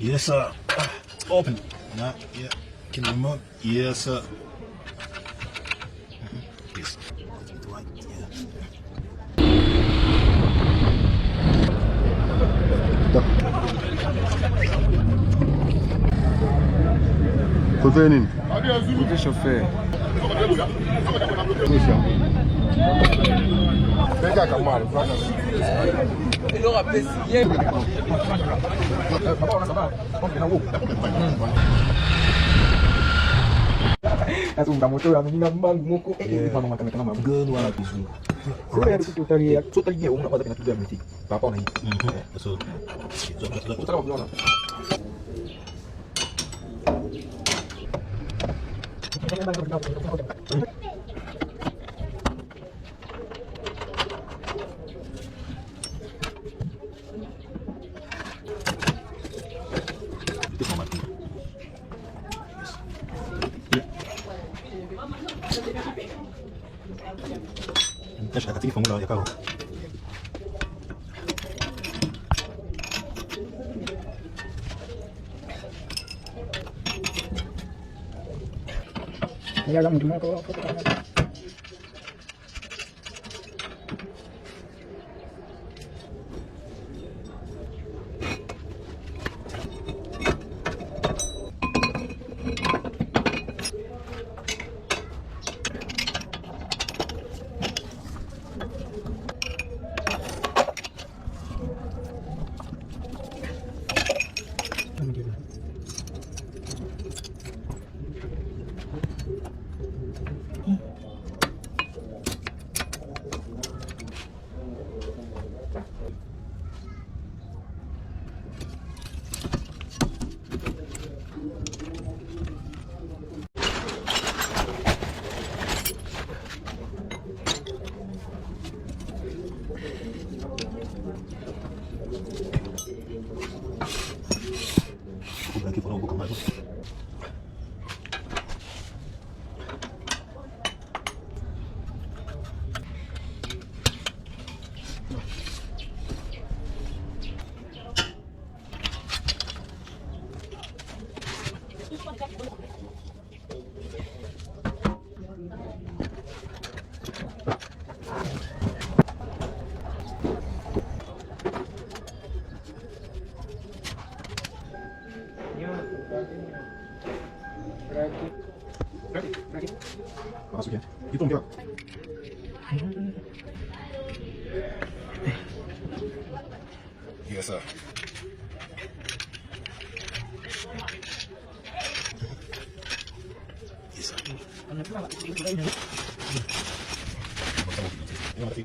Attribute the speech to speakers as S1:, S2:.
S1: Yes, sir. Open. Not yet. Can you remote? Yes, sir. Yes. Right.
S2: Kufanya nini?
S3: Kupe chauffeur.
S2: Pega kamari.
S3: Il aura plaisir. Azunga moto ya mimi mbangu moko mfano makameka kama mgeni wala vizuri. Sasa kitu totally una kwanza kinatudia mti. Papa una hii.
S1: So.
S3: Utaka kuona.
S1: Acha katika formula ya kao.
S3: Ya kama tumeko
S1: Lagi follow bukan bagus.
S2: Masuk ya. Hitung kira. Yes, sir.
S1: Yes, sir.
S2: Ini mati,